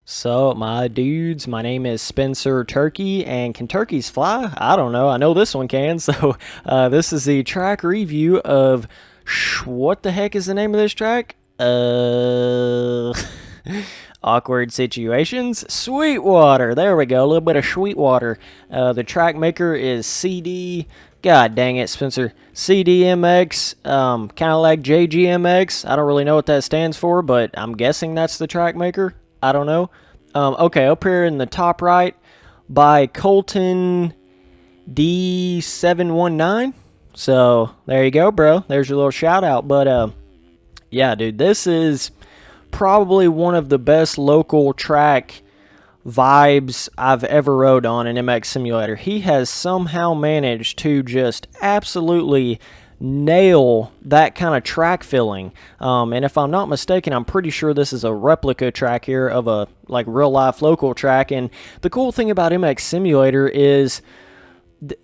So, my dudes, my name is Spencer Turkey, and can turkeys fly? I don't know. I know this one can. So, this is the track review of what the heck is the name of this track? Awkward situations. Sweetwater. There we go. A little bit of Sweetwater. The track maker is CD. God dang it, Spencer. CDMX, kind of like JGMX. I don't really know what that stands for, but I'm guessing that's the track maker. I don't know. Okay, up here in the top right by Colton D719. So there you go, bro. There's your little shout out. But yeah, dude, this is probably one of the best local track vibes I've ever rode on an MX simulator. He has somehow managed to just absolutely nail that kind of track filling. And if I'm not mistaken, I'm pretty sure this is a replica track here of a like real life local track. And the cool thing about MX Simulator is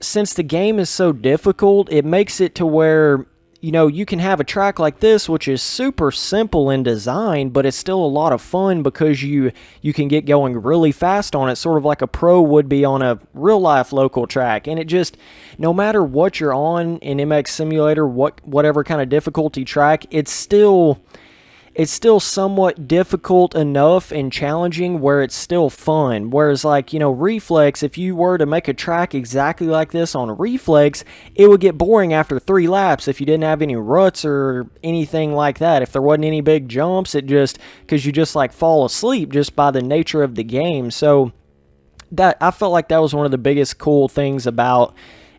since the game is so difficult, it makes it to where you can have a track like this, which is super simple in design, but it's still a lot of fun because you can get going really fast on it, sort of like a pro would be on a real life local track. And it just, no matter what you're on in MX Simulator, whatever kind of difficulty track, it's still somewhat difficult enough and challenging where it's still fun. Whereas, like, Reflex, if you were to make a track exactly like this on Reflex, it would get boring after 3 laps if you didn't have any ruts or anything like that. If there wasn't any big jumps, because you just like fall asleep just by the nature of the game. So that, I felt like that was one of the biggest cool things about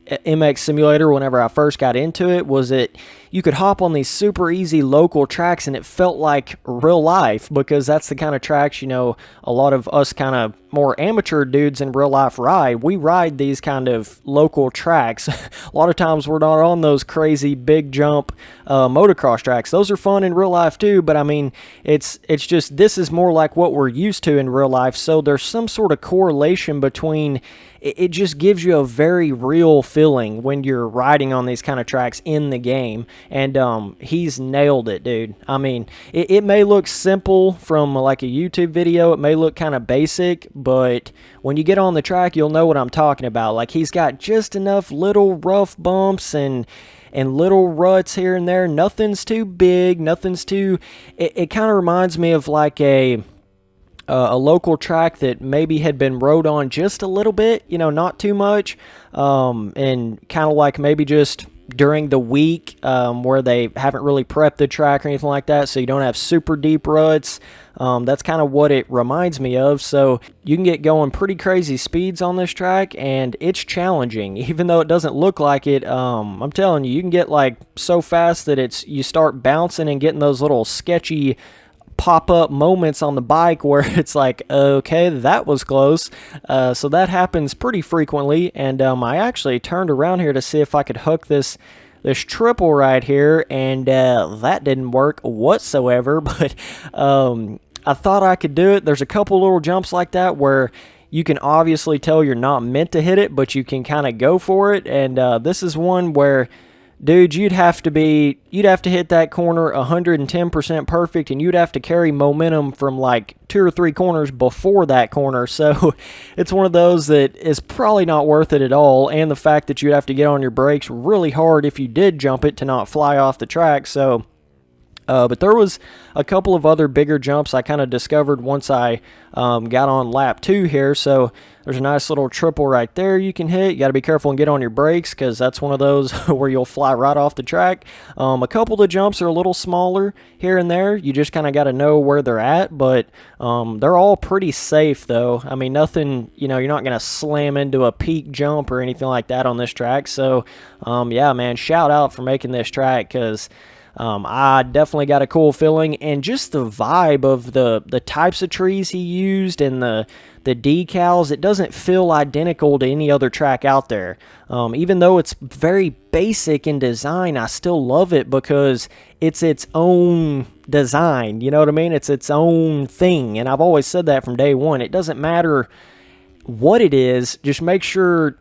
MX Simulator whenever I first got into it, was that you could hop on these super easy local tracks and it felt like real life, because that's the kind of tracks, a lot of us kind of more amateur dudes in real life ride. We ride these kind of local tracks. A lot of times we're not on those crazy big jump motocross tracks. Those are fun in real life too, but I mean, it's just, this is more like what we're used to in real life. So there's some sort of correlation between, it just gives you a very real feeling when you're riding on these kind of tracks in the game. And he's nailed it, dude. I mean, it may look simple from like a YouTube video. It may look kind of basic, but when you get on the track, you'll know what I'm talking about. Like, he's got just enough little rough bumps and little ruts here and there. Nothing's too big. Nothing's too... It kind of reminds me of like a local track that maybe had been rode on just a little bit, not too much, and kind of like maybe just during the week where they haven't really prepped the track or anything like that, so you don't have super deep ruts. That's kind of what it reminds me of. So you can get going pretty crazy speeds on this track, and it's challenging, even though it doesn't look like it. I'm telling you, you can get like so fast that you start bouncing and getting those little sketchy pop-up moments on the bike where it's like, okay, that was close. So that happens pretty frequently, and I actually turned around here to see if I could hook this triple right here, and that didn't work whatsoever. But I thought I could do it. There's a couple little jumps like that where you can obviously tell you're not meant to hit it, but you can kind of go for it. And this is one where, dude, you'd have to hit that corner 110% perfect, and you'd have to carry momentum from like 2 or 3 corners before that corner. So it's one of those that is probably not worth it at all. And the fact that you'd have to get on your brakes really hard if you did jump it to not fly off the track. So but there was a couple of other bigger jumps I kind of discovered once I got on lap 2 here. So there's a nice little triple right there you can hit. You got to be careful and get on your brakes, because that's one of those where you'll fly right off the track. A couple of the jumps are a little smaller here and there. You just kind of got to know where they're at, but they're all pretty safe though. I mean, nothing, you're not going to slam into a peak jump or anything like that on this track. So yeah, man, shout out for making this track, because I definitely got a cool feeling, and just the vibe of the types of trees he used and the decals, it doesn't feel identical to any other track out there. Even though it's very basic in design, I still love it because it's its own design. You know what I mean? It's its own thing, and I've always said that from day one. It doesn't matter what it is, just make sure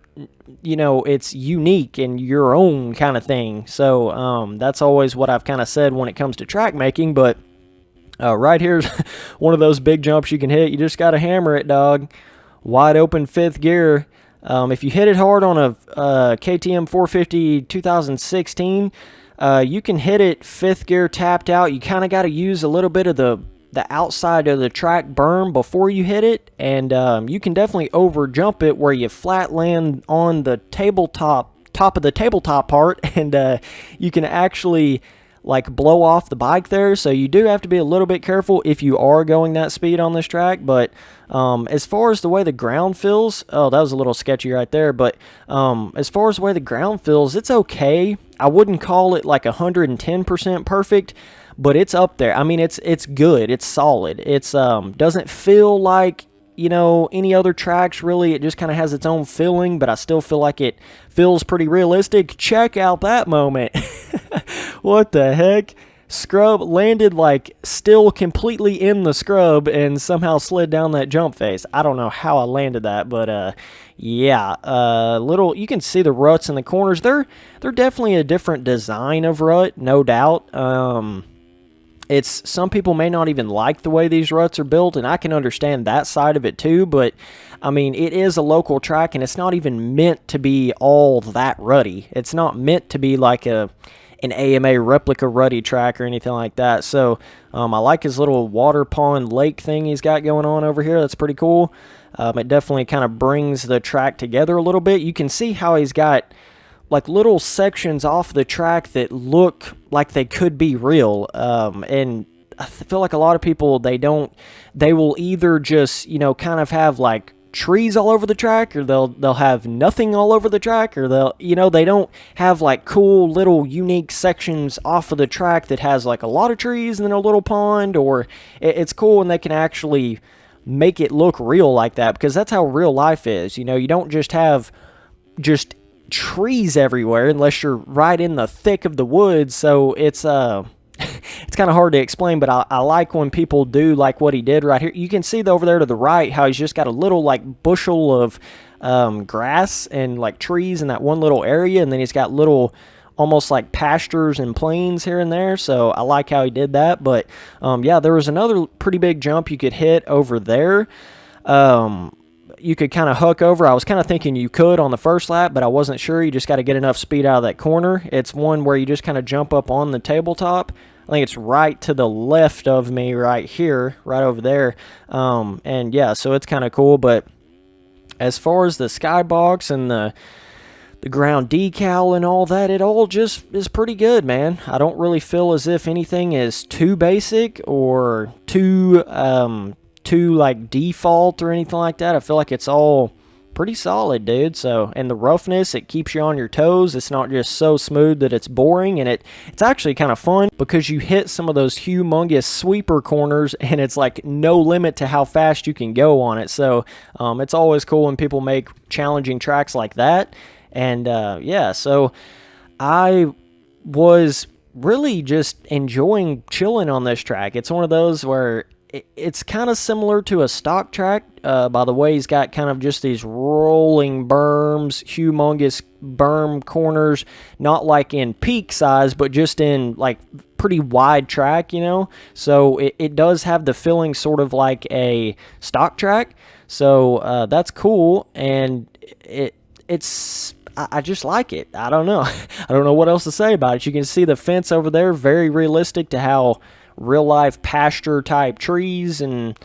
it's unique and your own kind of thing. So that's always what I've kind of said when it comes to track making. But Right here's one of those big jumps you can hit. You just got to hammer it, dog. Wide open fifth gear. If you hit it hard on a KTM 450 2016, you can hit it fifth gear tapped out. You kind of got to use a little bit of the outside of the track berm before you hit it, and you can definitely over jump it where you flat land on the top of the tabletop part, and you can actually like blow off the bike there. So you do have to be a little bit careful if you are going that speed on this track. But as far as the way the ground feels, oh, that was a little sketchy right there, but as far as the way the ground feels, it's okay. I wouldn't call it like 110% perfect, but it's up there. I mean, it's good. It's solid. It's doesn't feel like, you know, any other tracks really. It just kind of has its own feeling, but I still feel like it feels pretty realistic. Check out that moment. What the heck? Scrub landed like still completely in the scrub and somehow slid down that jump face. I don't know how I landed that, but yeah, little, you can see the ruts in the corners. They're definitely a different design of rut, no doubt. It's, some people may not even like the way these ruts are built, and I can understand that side of it too, but I mean, it is a local track, and it's not even meant to be all that rutty. It's not meant to be like an AMA replica rutty track or anything like that. So I like his little water pond lake thing he's got going on over here. That's pretty cool. It definitely kind of brings the track together a little bit. You can see how he's got like little sections off the track that look like they could be real. And I feel like a lot of people, they will either just, you know, kind of have like trees all over the track, or they'll have nothing all over the track, or they'll, you know, they don't have like cool little unique sections off of the track that has like a lot of trees and then a little pond. Or it's cool when they can actually make it look real like that, because that's how real life is. You know, you don't just have just trees everywhere unless you're right in the thick of the woods. So it's it's kind of hard to explain, but I like when people do like what he did right here. You can see over there to the right how he's just got a little like bushel of grass and like trees in that one little area, and then he's got little almost like pastures and plains here and there. So I like how he did that. But yeah, there was another pretty big jump you could hit over there. You could kind of hook over. I was kind of thinking you could on the first lap, but I wasn't sure. You just got to get enough speed out of that corner. It's one where you just kind of jump up on the tabletop. I think it's right to the left of me right here, right over there. And yeah, so it's kind of cool. But as far as the skybox and the ground decal and all that, it all just is pretty good, man. I don't really feel as if anything is too basic or too like default or anything like that. I feel like it's all pretty solid, dude. So, and the roughness, it keeps you on your toes. It's not just so smooth that it's boring, and it's actually kind of fun because you hit some of those humongous sweeper corners and it's like no limit to how fast you can go on it. So it's always cool when people make challenging tracks like that. And yeah, so I was really just enjoying chilling on this track. It's one of those where it's kind of similar to a stock track by the way he's got kind of just these rolling berms, humongous berm corners, not like in peak size, but just in like pretty wide track, you know. So it does have the feeling sort of like a stock track. So that's cool, and it's I just like it. I don't know. I don't know what else to say about it. You can see the fence over there, very realistic to how real life pasture type trees and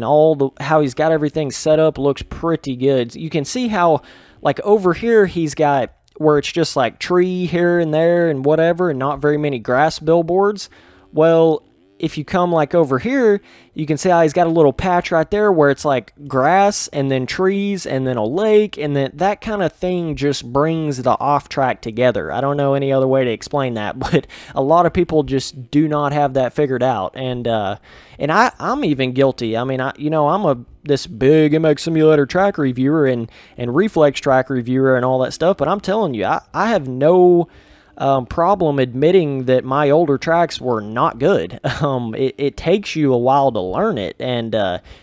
all the how he's got everything set up looks pretty good. You can see how like over here he's got where it's just like tree here and there and whatever, and not very many grass billboards. Well, if you come like over here, you can see how he's got a little patch right there where it's like grass and then trees and then a lake, and then that kind of thing just brings the off track together. I don't know any other way to explain that, but a lot of people just do not have that figured out. And I'm even guilty. I mean, I'm this big MX Simulator track reviewer and reflex track reviewer and all that stuff, but I'm telling you, I have no problem admitting that my older tracks were not good. It takes you a while to learn it, and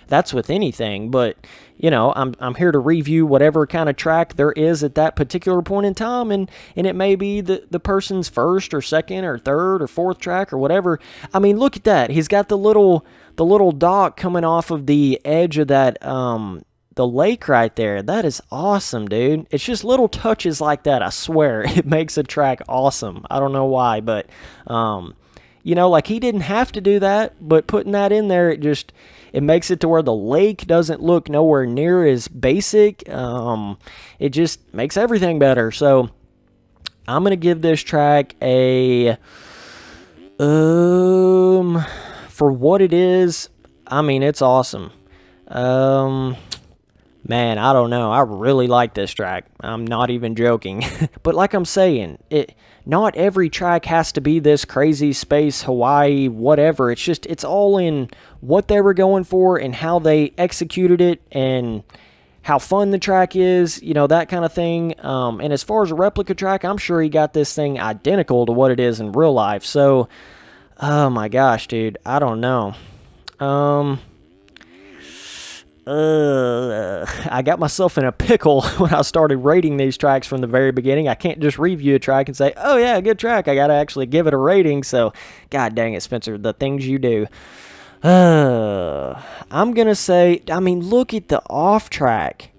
that's with anything. But you know, I'm here to review whatever kind of track there is at that particular point in time, and it may be the person's first or second or third or fourth track or whatever. I mean, look at that. He's got the little dock coming off of the edge of that the lake right there. That is awesome, dude. It's just little touches like that, I swear. It makes a track awesome. I don't know why, but you know, like he didn't have to do that, but putting that in there, it makes it to where the lake doesn't look nowhere near as basic. It just makes everything better. So I'm gonna give this track a for what it is. I mean, it's awesome. Man, I don't know. I really like this track. I'm not even joking. But like I'm saying, not every track has to be this crazy space, Hawaii, whatever. It's all in what they were going for and how they executed it and how fun the track is, you know, that kind of thing. And as far as a replica track, I'm sure he got this thing identical to what it is in real life. So, oh my gosh, dude, I don't know. I got myself in a pickle when I started rating these tracks from the very beginning. I can't just review a track and say, oh yeah, good track. I got to actually give it a rating. So, god dang it, Spencer, the things you do. I'm going to say, I mean, look at the off track.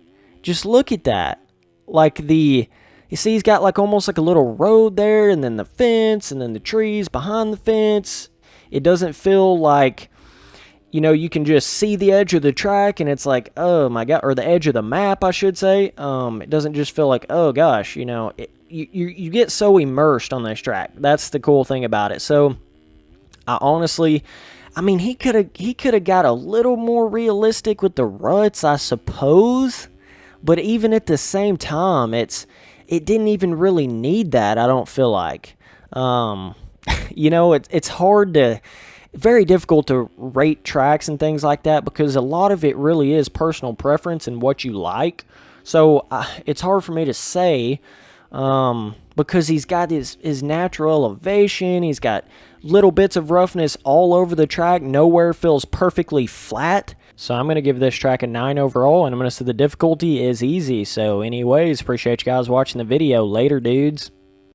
Just look at that. Like you see he's got like almost like a little road there, and then the fence, and then the trees behind the fence. It doesn't feel like, you know, you can just see the edge of the track and it's like, oh my god, or the edge of the map, I should say. It doesn't just feel like, oh gosh, you know, you get so immersed on this track. That's the cool thing about it. So, I honestly, I mean, he could have got a little more realistic with the ruts, I suppose. But even at the same time, it didn't even really need that, I don't feel like. You know, it's hard to, very difficult to rate tracks and things like that because a lot of it really is personal preference and what you like. So it's hard for me to say because he's got his natural elevation. He's got little bits of roughness all over the track. Nowhere feels perfectly flat. So I'm going to give this track a 9 overall, and I'm going to say the difficulty is easy. So anyways, appreciate you guys watching the video. Later, dudes.